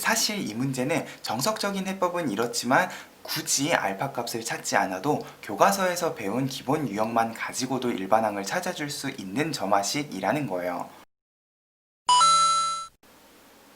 사실 이 문제는 정석적인 해법은 이렇지만 굳이 알파 값을 찾지 않아도 교과서에서 배운 기본 유형만 가지고도 일반항을 찾아줄 수 있는 점화식이라는 거예요.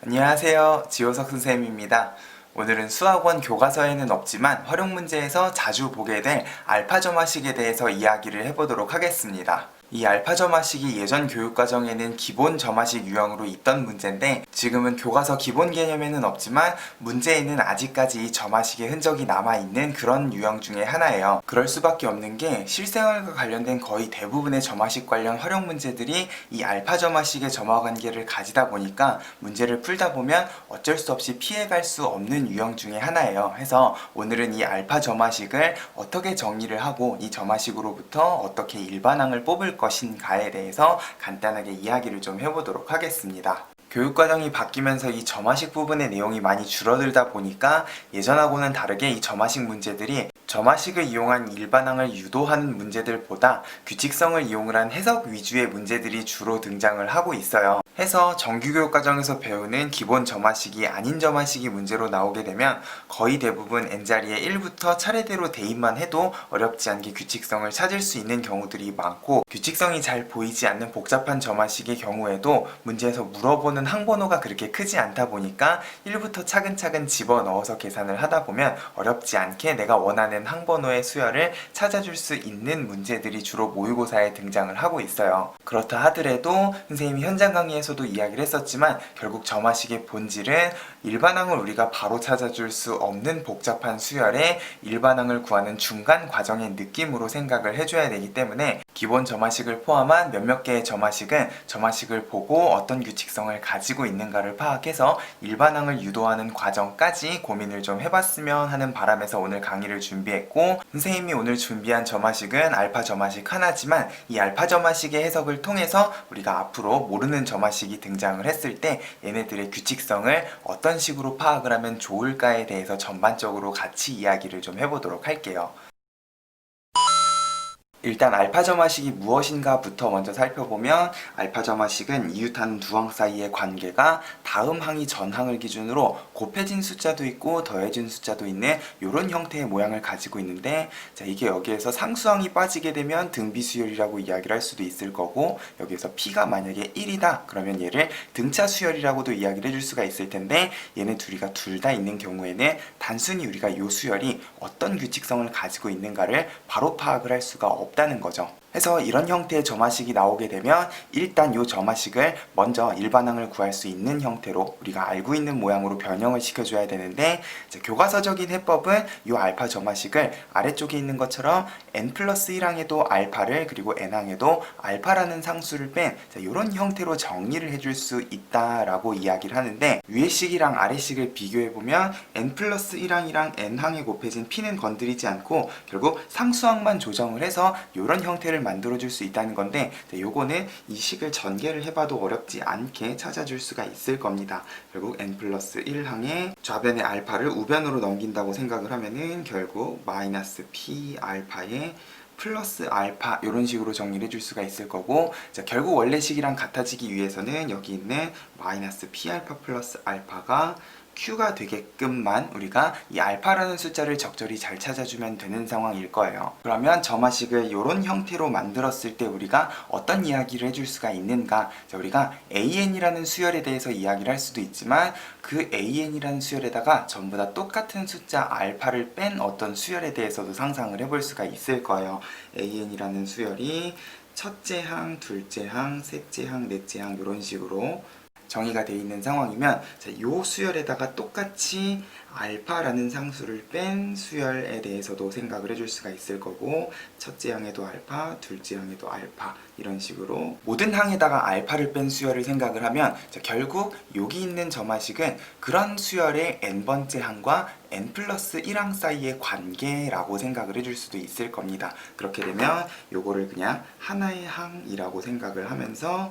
안녕하세요. 지호석 선생님입니다. 오늘은 수학원 교과서에는 없지만 활용 문제에서 자주 보게 될 알파 점화식에 대해서 이야기를 해보도록 하겠습니다. 이 알파 점화식이 예전 교육과정에는 기본 점화식 유형으로 있던 문제인데 지금은 교과서 기본 개념에는 없지만 문제에는 아직까지 이 점화식의 흔적이 남아있는 그런 유형 중에 하나예요. 그럴 수밖에 없는 게 실생활과 관련된 거의 대부분의 점화식 관련 활용 문제들이 이 알파 점화식의 점화관계를 가지다 보니까 문제를 풀다 보면 어쩔 수 없이 피해갈 수 없는 유형 중에 하나예요. 해서 오늘은 이 알파 점화식을 어떻게 정리를 하고 이 점화식으로부터 어떻게 일반항을 뽑을 것인가에 대해서 간단하게 이야기를 좀 해보도록 하겠습니다. 교육과정이 바뀌면서 이 점화식 부분의 내용이 많이 줄어들다 보니까 예전하고는 다르게 이 점화식 문제들이 점화식을 이용한 일반항을 유도하는 문제들보다 규칙성을 이용을 한 해석 위주의 문제들이 주로 등장을 하고 있어요. 해서 정규교육 과정에서 배우는 기본 점화식이 아닌 점화식이 문제로 나오게 되면 거의 대부분 N자리에 1부터 차례대로 대입만 해도 어렵지 않게 규칙성을 찾을 수 있는 경우들이 많고, 규칙성이 잘 보이지 않는 복잡한 점화식의 경우에도 문제에서 물어보는 항번호가 그렇게 크지 않다 보니까 1부터 차근차근 집어넣어서 계산을 하다 보면 어렵지 않게 내가 원하는 항번호의 수열을 찾아줄 수 있는 문제들이 주로 모의고사에 등장을 하고 있어요. 그렇다 하더라도 선생님이 현장 강의에서도 이야기를 했었지만 결국 점화식의 본질은 일반항을 우리가 바로 찾아줄 수 없는 복잡한 수열에 일반항을 구하는 중간 과정의 느낌으로 생각을 해줘야 되기 때문에 기본 점화식을 포함한 몇몇 개의 점화식은 점화식을 보고 어떤 규칙성을 가지고 있는가를 파악해서 일반항을 유도하는 과정까지 고민을 좀 해봤으면 하는 바람에서 오늘 강의를 준비했고, 선생님이 오늘 준비한 점화식은 알파 점화식 하나지만 이 알파 점화식의 해석을 통해서 우리가 앞으로 모르는 점화식이 등장을 했을 때 얘네들의 규칙성을 어떤 식으로 파악을 하면 좋을까에 대해서 전반적으로 같이 이야기를 좀 해보도록 할게요. 일단 알파 점화식이 무엇인가 부터 먼저 살펴보면, 알파 점화식은 이웃하는 두 항 사이의 관계가 다음 항이 전 항을 기준으로 곱해진 숫자도 있고 더해진 숫자도 있는 이런 형태의 모양을 가지고 있는데, 자, 이게 여기에서 상수항이 빠지게 되면 등비수열이라고 이야기를 할 수도 있을 거고, 여기에서 p가 만약에 1이다 그러면 얘를 등차수열이라고도 이야기를 해줄 수가 있을 텐데, 얘네 둘이가 둘 다 있는 경우에는 단순히 우리가 이 수열이 어떤 규칙성을 가지고 있는가를 바로 파악을 할 수가 없다는 거죠. 해서 이런 형태의 점화식이 나오게 되면 일단 이 점화식을 먼저 일반항을 구할 수 있는 형태로 우리가 알고 있는 모양으로 변형을 시켜줘야 되는데, 교과서적인 해법은 이 알파 점화식을 아래쪽에 있는 것처럼 n 플러스 1항에도 알파를 그리고 n항에도 알파라는 상수를 뺀 이런 형태로 정리를 해줄 수 있다라고 이야기를 하는데, 위의 식이랑 아래 식을 비교해보면 n 플러스 1항이랑 n항에 곱해진 p는 건드리지 않고 결국 상수항만 조정을 해서 이런 형태를 만들어줄 수 있다는 건데, 요거는 이 식을 전개를 해봐도 어렵지 않게 찾아줄 수가 있을 겁니다. 결국 n 플러스 1항에 좌변의 알파를 우변으로 넘긴다고 생각을 하면은 결국 마이너스 p 알파에 플러스 알파 이런 식으로 정리를 해줄 수가 있을 거고, 자, 결국 원래 식이랑 같아지기 위해서는 여기 있는 마이너스 p 알파 플러스 알파가 Q가 되게끔만 우리가 이 알파라는 숫자를 적절히 잘 찾아주면 되는 상황일 거예요. 그러면 점화식을 이런 형태로 만들었을 때 우리가 어떤 이야기를 해줄 수가 있는가? 자, 우리가 AN이라는 수열에 대해서 이야기를 할 수도 있지만 그 AN이라는 수열에다가 전부 다 똑같은 숫자 알파를 뺀 어떤 수열에 대해서도 상상을 해볼 수가 있을 거예요. AN이라는 수열이 첫째 항, 둘째 항, 셋째 항, 넷째 항 이런 식으로 정의가 되어 있는 상황이면, 자, 요 수열에다가 똑같이 알파라는 상수를 뺀 수열에 대해서도 생각을 해줄 수가 있을 거고, 첫째 항에도 알파, 둘째 항에도 알파 이런 식으로 모든 항에다가 알파를 뺀 수열을 생각을 하면, 자, 결국 여기 있는 점화식은 그런 수열의 n번째 항과 n 플러스 1항 사이의 관계라고 생각을 해줄 수도 있을 겁니다. 그렇게 되면 요거를 그냥 하나의 항이라고 생각을 하면서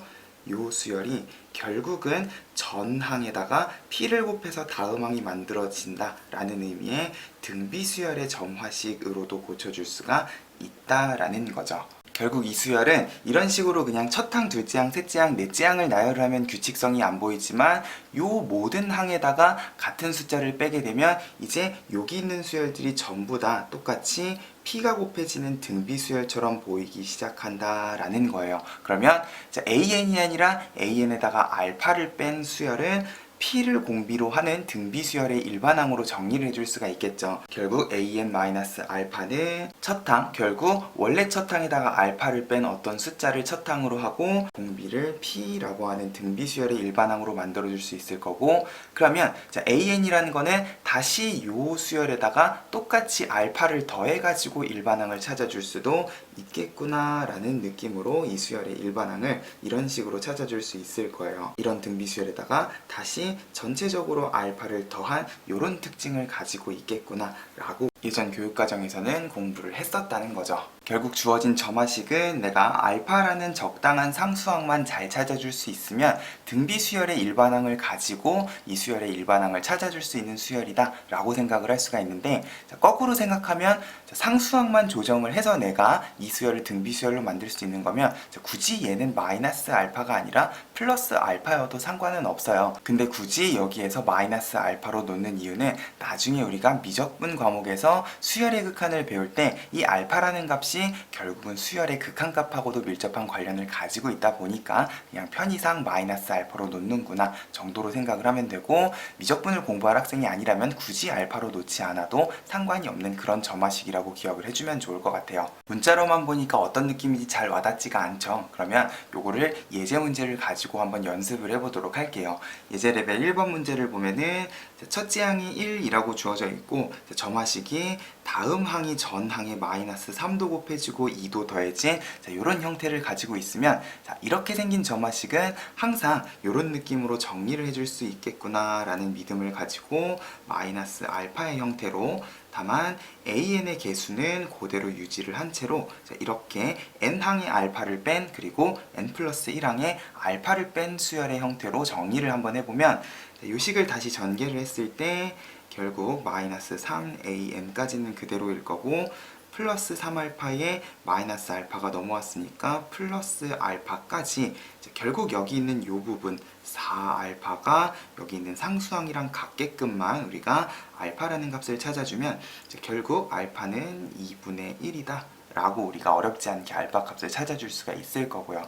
요 수열이 결국은 전 항에다가 p를 곱해서 다음 항이 만들어진다 라는 의미의 등비수열의 점화식으로도 고쳐줄 수가 있다라는 거죠. 결국 이 수열은 이런 식으로 그냥 첫 항, 둘째 항, 셋째 항, 넷째 항을 나열을 하면 규칙성이 안 보이지만 요 모든 항에다가 같은 숫자를 빼게 되면 이제 여기 있는 수열들이 전부 다 똑같이 P가 곱해지는 등비수열처럼 보이기 시작한다라는 거예요. 그러면 AN이 아니라 AN에다가 알파를 뺀 수열은 P를 공비로 하는 등비수열의 일반항으로 정리를 해줄 수가 있겠죠. 결국 AN-알파는 첫 항, 결국 원래 첫 항에다가 알파를 뺀 어떤 숫자를 첫 항으로 하고 공비를 P라고 하는 등비수열의 일반항으로 만들어줄 수 있을 거고, 그러면 AN이라는 거는 다시 요 수열에다가 똑같이 알파를 더해가지고 일반항을 찾아줄 수도 있겠구나 라는 느낌으로 이 수열의 일반항을 이런 식으로 찾아줄 수 있을 거예요. 이런 등비수열에다가 다시 전체적으로 알파를 더한 이런 특징을 가지고 있겠구나 라고 예전 교육과정에서는 공부를 했었다는 거죠. 결국 주어진 점화식은 내가 알파라는 적당한 상수항만 잘 찾아줄 수 있으면 등비수열의 일반항을 가지고 이 수열의 일반항을 찾아줄 수 있는 수열이다 라고 생각을 할 수가 있는데, 거꾸로 생각하면 상수항만 조정을 해서 내가 이 수열을 등비수열로 만들 수 있는 거면 굳이 얘는 마이너스 알파가 아니라 플러스 알파여도 상관은 없어요. 근데 굳이 여기에서 마이너스 알파로 놓는 이유는 나중에 우리가 미적분 과목에서 수열의 극한을 배울 때 이 알파라는 값이 결국은 수열의 극한값하고도 밀접한 관련을 가지고 있다 보니까 그냥 편의상 마이너스 알파로 놓는구나 정도로 생각을 하면 되고, 미적분을 공부할 학생이 아니라면 굳이 알파로 놓지 않아도 상관이 없는 그런 점화식이라고 기억을 해주면 좋을 것 같아요. 문자로만 보니까 어떤 느낌인지 잘 와닿지가 않죠. 그러면 요거를 예제 문제를 가지고 한번 연습을 해보도록 할게요. 예제 레벨 1번 문제를 보면은 첫째 항이 1이라고 주어져 있고 점화식이 다음 항이 전 항에 마이너스 3도 곱해지고 2도 더해진 이런 형태를 가지고 있으면 이렇게 생긴 점화식은 항상 이런 느낌으로 정리를 해줄 수 있겠구나 라는 믿음을 가지고 마이너스 알파의 형태로, 다만 AN의 개수는 그대로 유지를 한 채로 이렇게 N항의 알파를 뺀 그리고 N 플러스 1항의 알파를 뺀 수열의 형태로 정리를 한번 해보면 이 식을 다시 전개를 했을 때 결국 마이너스 3AN까지는 그대로일 거고, 플러스 3알파에 마이너스 알파가 넘어왔으니까 플러스 알파까지 결국 여기 있는 이 부분 4알파가 여기 있는 상수항이랑 같게끔만 우리가 알파라는 값을 찾아주면 결국 알파는 2분의 1이다 라고 우리가 어렵지 않게 알파 값을 찾아줄 수가 있을 거고요.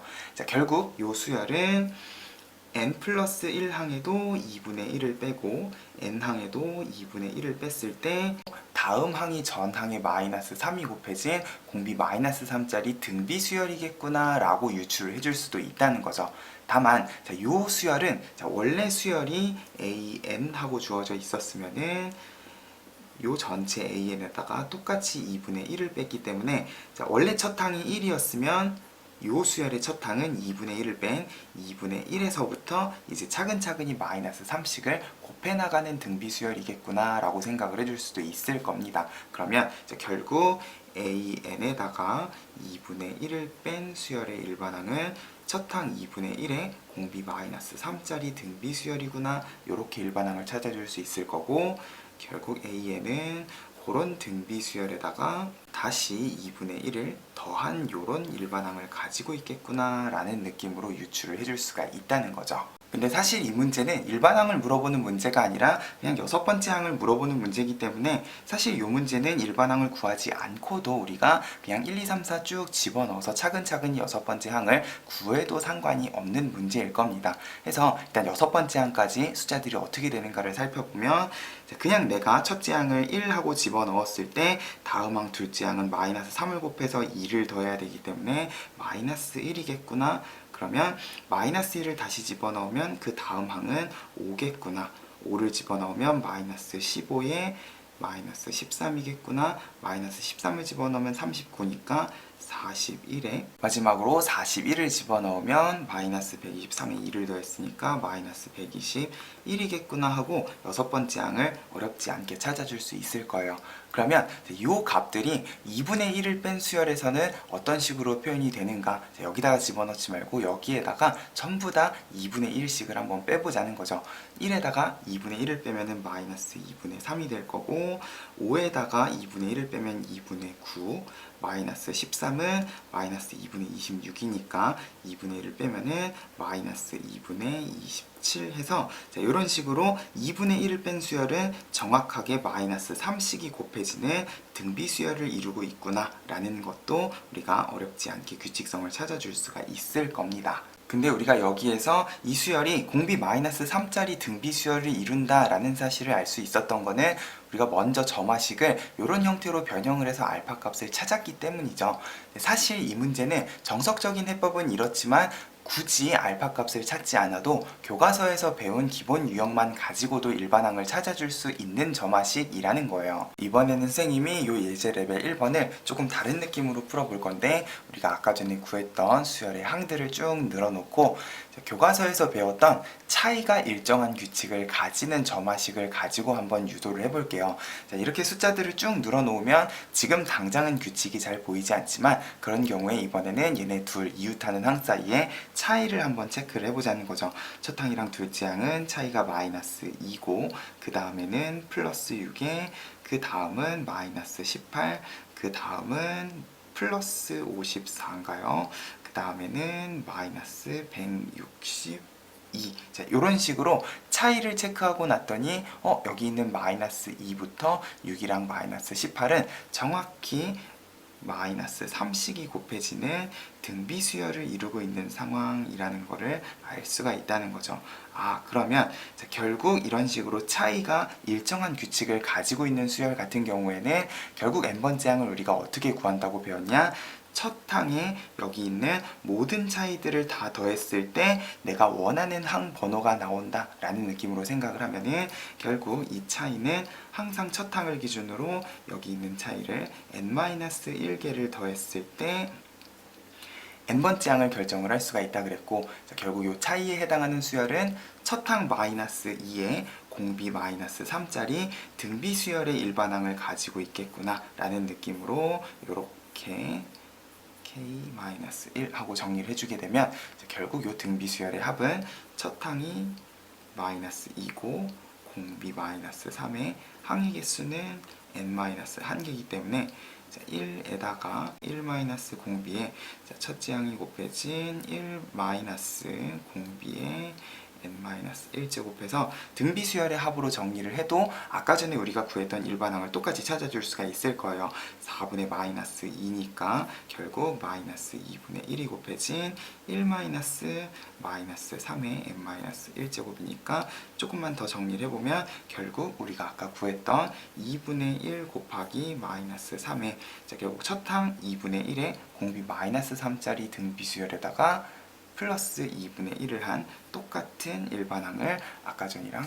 결국 이 수열은 n 플러스 1항에도 2분의 1을 빼고 n항에도 2분의 1을 뺐을 때 다음 항이 전 항에 마이너스 3이 곱해진 공비 마이너스 3짜리 등비 수열이겠구나 라고 유추를 해줄 수도 있다는 거죠. 다만 이 수열은 원래 수열이 AN 하고 주어져 있었으면은 요 전체 AN에다가 똑같이 2분의 1을 뺐기 때문에 원래 첫 항이 1이었으면 요 수열의 첫 항은 2분의 1을 뺀 2분의 1에서부터 이제 차근차근히 마이너스 3씩을 곱해나가는 등비수열이겠구나 라고 생각을 해줄 수도 있을 겁니다. 그러면 결국 AN에다가 2분의 1을 뺀 수열의 일반항은 첫 항 2분의 1에 공비 마이너스 3짜리 등비수열이구나 이렇게 일반항을 찾아줄 수 있을 거고, 결국 AN은 그런 등비수열에다가 다시 2분의 1을 더한 요런 일반항을 가지고 있겠구나 라는 느낌으로 유추를 해줄 수가 있다는 거죠. 근데 사실 이 문제는 일반항을 물어보는 문제가 아니라 그냥 6번째 항을 물어보는 문제이기 때문에 사실 이 문제는 일반항을 구하지 않고도 우리가 그냥 1, 2, 3, 4 쭉 집어넣어서 차근차근히 6번째 항을 구해도 상관이 없는 문제일 겁니다. 그래서 일단 6번째 항까지 숫자들이 어떻게 되는가를 살펴보면 그냥 내가 첫째 항을 1하고 집어넣었을 때 다음 항 둘째 항은 마이너스 3을 곱해서 2를 더해야 되기 때문에 마이너스 1이겠구나. 그러면 마이너스 1을 다시 집어넣으면 그 다음 항은 5겠구나. 5를 집어넣으면 마이너스 15에 마이너스 13이겠구나. 마이너스 13을 집어넣으면 39니까 41에 마지막으로 41을 집어넣으면 마이너스 123에 2를 더했으니까 마이너스 121이겠구나 하고 6번째 항을 어렵지 않게 찾아줄 수 있을 거예요. 그러면 이 값들이 2분의 1을 뺀 수열에서는 어떤 식으로 표현이 되는가, 여기다가 집어넣지 말고 여기에다가 전부 다 2분의 1씩을 한번 빼보자는 거죠. 1에다가 2분의 1을 빼면 마이너스 2분의 3이 될 거고, 5에다가 2분의 1을 빼면 2분의 9, 마이너스 13은 마이너스 2분의 26이니까 2분의 1을 빼면은 마이너스 2분의 27 해서 자, 이런 식으로 2분의 1을 뺀 수열은 정확하게 마이너스 3씩이 곱해지는 등비 수열을 이루고 있구나 라는 것도 우리가 어렵지 않게 규칙성을 찾아줄 수가 있을 겁니다. 근데 우리가 여기에서 이 수열이 공비 마이너스 3짜리 등비 수열을 이룬다 라는 사실을 알 수 있었던 거는 우리가 먼저 점화식을 이런 형태로 변형을 해서 알파 값을 찾았기 때문이죠. 사실 이 문제는 정석적인 해법은 이렇지만 굳이 알파 값을 찾지 않아도 교과서에서 배운 기본 유형만 가지고도 일반항을 찾아줄 수 있는 점화식이라는 거예요. 이번에는 선생님이 이 예제 레벨 1번을 조금 다른 느낌으로 풀어볼 건데 우리가 아까 전에 구했던 수열의 항들을 쭉 늘어놓고 교과서에서 배웠던 차이가 일정한 규칙을 가지는 점화식을 가지고 한번 유도를 해볼게요. 자, 이렇게 숫자들을 쭉 늘어놓으면 지금 당장은 규칙이 잘 보이지 않지만 그런 경우에 이번에는 얘네 둘 이웃하는 항 사이에 차이를 한번 체크를 해보자는 거죠. 첫 항이랑 둘째 항은 차이가 마이너스 2고 그 다음에는 플러스 6에 그 다음은 마이너스 18 그 다음은 플러스 54인가요? 그 다음에는 마이너스 162 자, 이런 식으로 차이를 체크하고 났더니 여기 있는 마이너스 2부터 6이랑 마이너스 18은 정확히 마이너스 3씩이 곱해지는 등비 수열을 이루고 있는 상황이라는 것을 알 수가 있다는 거죠. 그러면 자, 결국 이런 식으로 차이가 일정한 규칙을 가지고 있는 수열 같은 경우에는 결국 n번째 항을 우리가 어떻게 구한다고 배웠냐? 첫 항에 여기 있는 모든 차이들을 다 더했을 때 내가 원하는 항 번호가 나온다 라는 느낌으로 생각을 하면은 결국 이 차이는 항상 첫 항을 기준으로 여기 있는 차이를 n-1개를 더했을 때 n번째 항을 결정을 할 수가 있다 그랬고 자, 결국 이 차이에 해당하는 수열은 첫 항 마이너스 2에 공비 마이너스 3짜리 등비 수열의 일반항을 가지고 있겠구나 라는 느낌으로 이렇게 k-1 하고 정리를 해주게 되면 결국 이 등비 수열의 합은 첫 항이 마이너스 2고 공비 마이너스 3의 항의 개수는 n-1개이기 때문에 1에다가 1 마이너스 공비에 첫째 항이 곱해진 1 마이너스 공비에 n-1제곱해서 등비 수열의 합으로 정리를 해도 아까 전에 우리가 구했던 일반항을 똑같이 찾아줄 수가 있을 거예요. 4분의 마이너스 2니까 결국 마이너스 2분의 1이 곱해진 1 마이너스 마이너스 3의 n-1제곱이니까 조금만 더 정리를 해보면 결국 우리가 아까 구했던 2분의 1 곱하기 마이너스 3의 결국 첫 항 2분의 1에 공비 마이너스 3짜리 등비 수열에다가 플러스 2분의 1을 한 똑같은 일반항을 아까 전이랑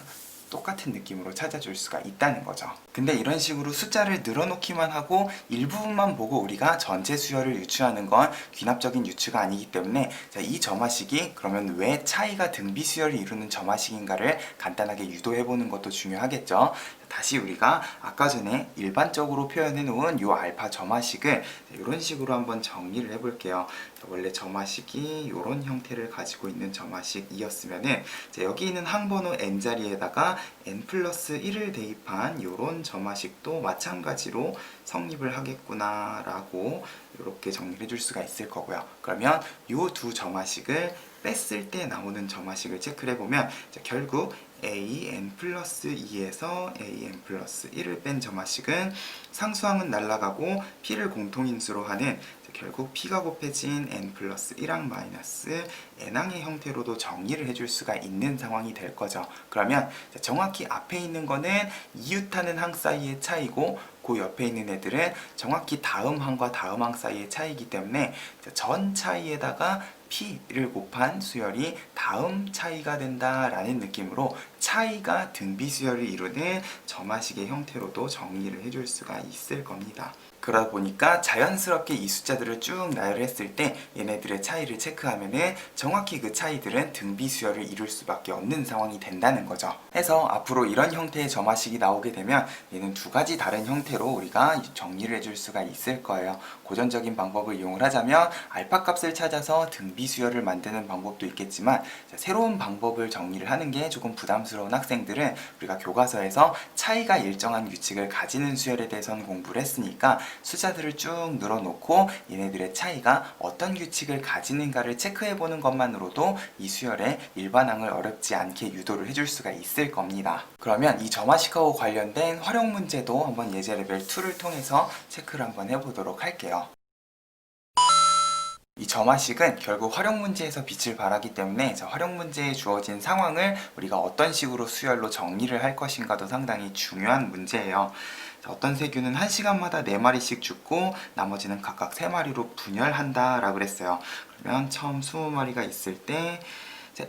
똑같은 느낌으로 찾아줄 수가 있다는 거죠. 근데 이런 식으로 숫자를 늘어놓기만 하고 일부분만 보고 우리가 전체 수열을 유추하는 건 귀납적인 유추가 아니기 때문에 자, 이 점화식이 그러면 왜 차이가 등비 수열을 이루는 점화식인가를 간단하게 유도해보는 것도 중요하겠죠. 다시 우리가 아까 전에 일반적으로 표현해 놓은 이 알파 점화식을 이런 식으로 한번 정리를 해볼게요. 원래 점화식이 이런 형태를 가지고 있는 점화식이었으면은 여기 있는 항번호 n자리에다가 n 플러스 1을 대입한 이런 점화식도 마찬가지로 성립을 하겠구나 라고 이렇게 정리를 해줄 수가 있을 거고요. 그러면 이 두 점화식을 뺐을 때 나오는 점화식을 체크를 해보면 결국 an 플러스 2에서 an 플러스 1을 뺀 점화식은 상수항은 날아가고 p를 공통인수로 하는 결국 p가 곱해진 n 플러스 1항 마이너스 n항의 형태로도 정리를 해줄 수가 있는 상황이 될 거죠. 그러면 정확히 앞에 있는 거는 이웃하는 항 사이의 차이고 그 옆에 있는 애들은 정확히 다음 항과 다음 항 사이의 차이이기 때문에 전 차이에다가 p를 곱한 수열이 다음 차이가 된다라는 느낌으로 차이가 등비 수열을 이루는 점화식의 형태로도 정리를 해줄 수가 있을 겁니다. 그러다 보니까 자연스럽게 이 숫자들을 쭉 나열했을 때 얘네들의 차이를 체크하면은 정확히 그 차이들은 등비 수열을 이룰 수밖에 없는 상황이 된다는 거죠. 해서 앞으로 이런 형태의 점화식이 나오게 되면 얘는 두 가지 다른 형태로 우리가 정리를 해줄 수가 있을 거예요. 고전적인 방법을 이용을 하자면 알파 값을 찾아서 등비 수열을 만드는 방법도 있겠지만 새로운 방법을 정리를 하는 게 조금 부담스러운 학생들은 우리가 교과서에서 차이가 일정한 규칙을 가지는 수열에 대해서는 공부를 했으니까 숫자들을 쭉 늘어놓고 얘네들의 차이가 어떤 규칙을 가지는가를 체크해보는 것만으로도 이 수열의 일반항을 어렵지 않게 유도를 해줄 수가 있을 겁니다. 그러면 이 점화식하고 관련된 활용 문제도 한번 예제 레벨 2를 통해서 체크를 한번 해보도록 할게요. 이 점화식은 결국 활용 문제에서 빛을 발하기 때문에 활용 문제에 주어진 상황을 우리가 어떤 식으로 수열로 정리를 할 것인가도 상당히 중요한 문제예요. 어떤 세균은 1시간마다 4마리씩 죽고 나머지는 각각 3마리로 분열한다 라고 그랬어요. 그러면 처음 20마리가 있을 때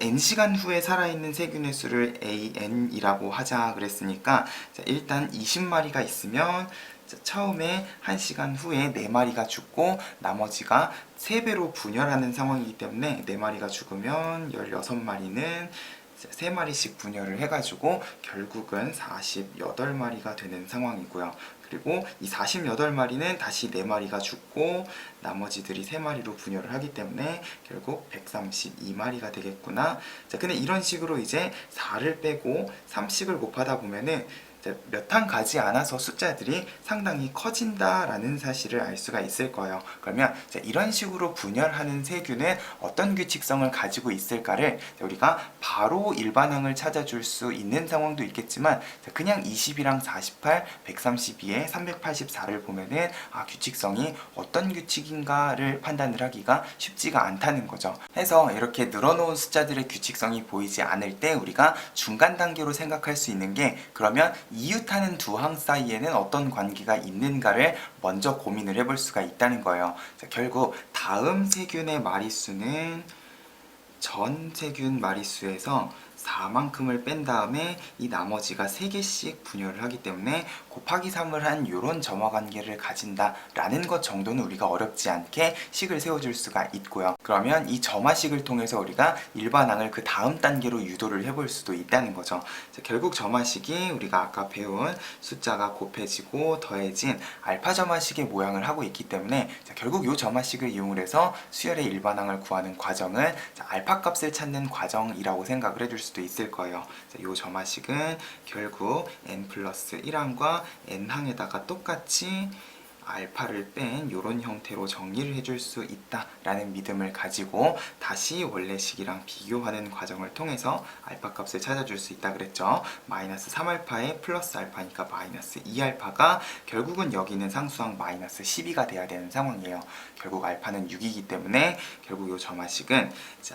n시간 후에 살아있는 세균의 수를 AN이라고 하자 그랬으니까 일단 20마리가 있으면 처음에 1시간 후에 4마리가 죽고 나머지가 3배로 분열하는 상황이기 때문에 4마리가 죽으면 16마리는 3마리씩 분열을 해가지고 결국은 48마리가 되는 상황이고요. 그리고 이 48마리는 다시 4마리가 죽고 나머지들이 3마리로 분열을 하기 때문에 결국 132마리가 되겠구나. 자, 근데 이런 식으로 이제 4를 빼고 3씩을 곱하다 보면은 몇 항 가지 않아서 숫자들이 상당히 커진다라는 사실을 알 수가 있을 거예요. 그러면 이런 식으로 분열하는 세균은 어떤 규칙성을 가지고 있을까를 우리가 바로 일반항을 찾아줄 수 있는 상황도 있겠지만 그냥 20이랑 48, 132에 384를 보면은 규칙성이 어떤 규칙인가를 판단을 하기가 쉽지가 않다는 거죠. 해서 이렇게 늘어놓은 숫자들의 규칙성이 보이지 않을 때 우리가 중간 단계로 생각할 수 있는 게 그러면 이웃하는 두 항 사이에는 어떤 관계가 있는가를 먼저 고민을 해볼 수가 있다는 거예요. 결국 다음 세균의 마리수는 전 세균 마리수에서 4만큼을 뺀 다음에 이 나머지가 3개씩 분열을 하기 때문에 곱하기 3을 한 이런 점화관계를 가진다라는 것 정도는 우리가 어렵지 않게 식을 세워줄 수가 있고요. 그러면 이 점화식을 통해서 우리가 일반항을 그 다음 단계로 유도를 해볼 수도 있다는 거죠. 결국 점화식이 우리가 아까 배운 숫자가 곱해지고 더해진 알파 점화식의 모양을 하고 있기 때문에 결국 이 점화식을 이용을 해서 수열의 일반항을 구하는 과정은 알파 값을 찾는 과정이라고 생각을 해줄 수도 있을 거예요. 이 점화식은 결국 n 플러스 1항과 n항에다가 똑같이 알파를 뺀 이런 형태로 정리를 해줄 수 있다라는 믿음을 가지고 다시 원래 식이랑 비교하는 과정을 통해서 알파 값을 찾아줄 수 있다 그랬죠. 마이너스 3알파에 플러스 알파니까 마이너스 2알파가 결국은 여기 있는 상수항 마이너스 12가 돼야 되는 상황이에요. 결국 알파는 6이기 때문에 결국 이 점화식은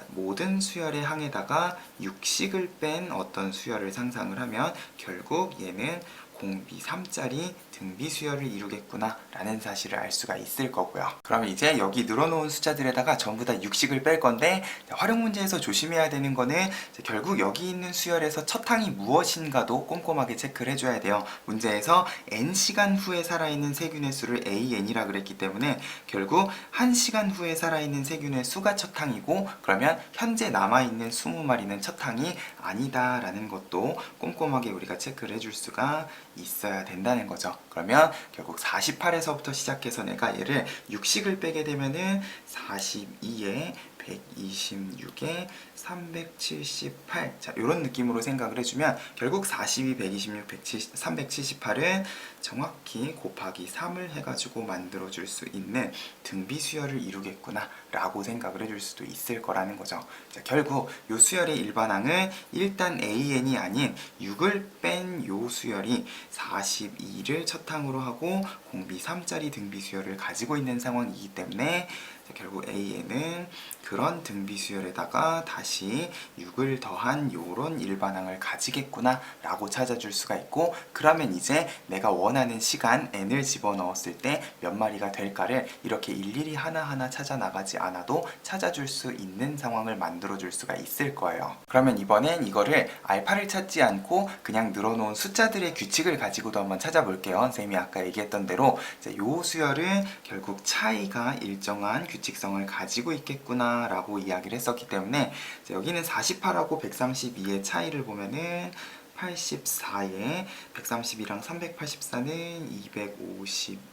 모든 수열의 항에다가 6식을 뺀 어떤 수열을 상상을 하면 결국 얘는 공비 3짜리 등비 수열을 이루겠구나 라는 사실을 알 수가 있을 거고요. 그럼 이제 여기 늘어놓은 숫자들에다가 전부 다 6식을 뺄 건데 활용 문제에서 조심해야 되는 거는 결국 여기 있는 수열에서 첫 항이 무엇인가도 꼼꼼하게 체크를 해줘야 돼요. 문제에서 n시간 후에 살아있는 세균의 수를 AN이라 그랬기 때문에 결국 1시간 후에 살아있는 세균의 수가 첫 항이고 그러면 현재 남아있는 20마리는 첫 항이 아니다 라는 것도 꼼꼼하게 우리가 체크를 해줄 수가 있어야 된다는 거죠. 그러면 결국 48에서부터 시작해서 내가 얘를 6식을 빼게 되면은 42에 126에 378 자, 이런 느낌으로 생각을 해주면 결국 42, 126, 378은 정확히 곱하기 3을 해가지고 만들어줄 수 있는 등비 수열을 이루겠구나 라고 생각을 해줄 수도 있을 거라는 거죠. 자, 결국 이 수열의 일반항은 일단 AN이 아닌 6을 뺀 이 수열이 42를 첫 항으로 하고 공비 3짜리 등비 수열을 가지고 있는 상황이기 때문에 결국 AN은 그런 등비 수열에다가 다시 6을 더한 요런 일반항을 가지겠구나 라고 찾아줄 수가 있고 그러면 이제 내가 원하는 시간 n을 집어넣었을 때 몇 마리가 될까를 이렇게 일일이 하나하나 찾아 나가지 않아도 찾아줄 수 있는 상황을 만들어 줄 수가 있을 거예요. 그러면 이번엔 이거를 알파를 찾지 않고 그냥 늘어놓은 숫자들의 규칙을 가지고도 한번 찾아볼게요. 선생님이 아까 얘기했던 대로 요 수열은 결국 차이가 일정한 규칙성을 가지고 있겠구나 라고 이야기를 했었기 때문에 여기는 48하고 132의 차이를 보면은 84에 132랑 384는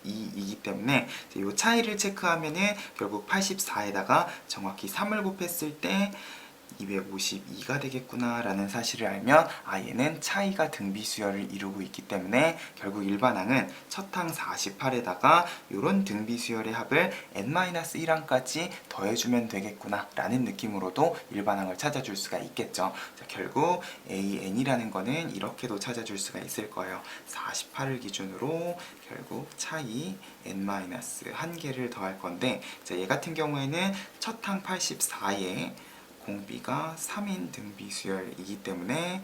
252이기 때문에 이 차이를 체크하면은 결국 84에다가 정확히 3을 곱했을 때 252가 되겠구나 라는 사실을 알면 얘는 차이가 등비수열을 이루고 있기 때문에 결국 일반항은 첫 항 48에다가 이런 등비수열의 합을 n-1항까지 더해주면 되겠구나 라는 느낌으로도 일반항을 찾아줄 수가 있겠죠. 자, 결국 AN이라는 거는 이렇게도 찾아줄 수가 있을 거예요. 48을 기준으로 결국 차이 n-1개를 더할 건데, 자, 얘 같은 경우에는 첫 항 84에 공비가 3인 등비수열이기 때문에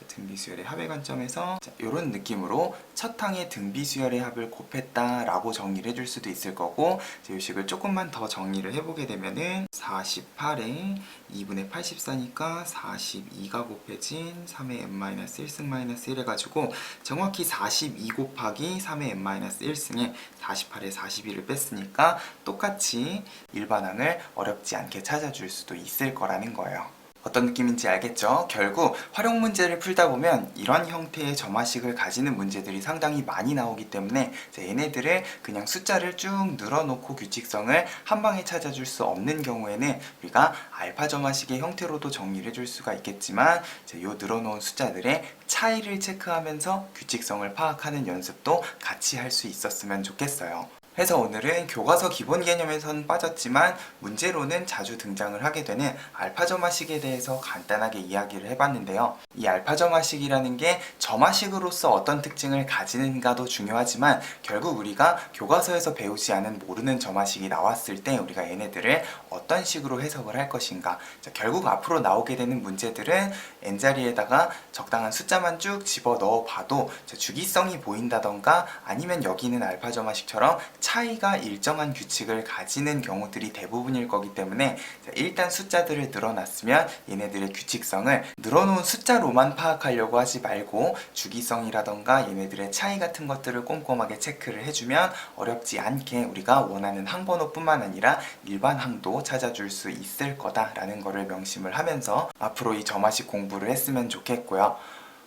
등비수열의 합의 관점에서 이런 느낌으로 첫 항의 등비수열의 합을 곱했다 라고 정리를 해줄 수도 있을 거고, 이 식을 조금만 더 정리를 해보게 되면은 48에 2분의 84니까 42가 곱해진 3의 n-1승-1 해가지고 정확히 42 곱하기 3의 n-1승에 48에 42를 뺐으니까 똑같이 일반항을 어렵지 않게 찾아줄 수도 있을 거라는 거예요. 어떤 느낌인지 알겠죠? 결국 활용 문제를 풀다 보면 이런 형태의 점화식을 가지는 문제들이 상당히 많이 나오기 때문에 얘네들을 그냥 숫자를 쭉 늘어놓고 규칙성을 한 방에 찾아줄 수 없는 경우에는 우리가 알파 점화식의 형태로도 정리를 해줄 수가 있겠지만, 이 늘어놓은 숫자들의 차이를 체크하면서 규칙성을 파악하는 연습도 같이 할 수 있었으면 좋겠어요. 그래서 오늘은 교과서 기본 개념에서는 빠졌지만 문제로는 자주 등장을 하게 되는 알파 점화식에 대해서 간단하게 이야기를 해봤는데요. 이 알파 점화식이라는 게 점화식으로서 어떤 특징을 가지는가도 중요하지만, 결국 우리가 교과서에서 배우지 않은 모르는 점화식이 나왔을 때 우리가 얘네들을 어떤 식으로 해석을 할 것인가. 자, 결국 앞으로 나오게 되는 문제들은 n자리에다가 적당한 숫자만 쭉 집어넣어 봐도 주기성이 보인다던가 아니면 여기는 알파 점화식처럼 차이가 일정한 규칙을 가지는 경우들이 대부분일 거기 때문에, 일단 숫자들을 늘어놨으면 얘네들의 규칙성을 늘어놓은 숫자로만 파악하려고 하지 말고 주기성이라던가 얘네들의 차이 같은 것들을 꼼꼼하게 체크를 해주면 어렵지 않게 우리가 원하는 항번호뿐만 아니라 일반 항도 찾아줄 수 있을 거다라는 거를 명심을 하면서 앞으로 이 점화식 공부를 했으면 좋겠고요.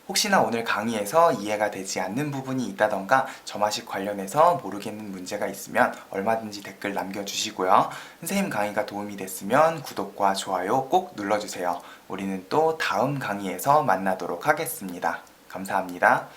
혹시나 오늘 강의에서 이해가 되지 않는 부분이 있다던가 점화식 관련해서 모르겠는 문제가 있으면 얼마든지 댓글 남겨주시고요. 선생님 강의가 도움이 됐으면 구독과 좋아요 꼭 눌러주세요. 우리는 또 다음 강의에서 만나도록 하겠습니다. 감사합니다.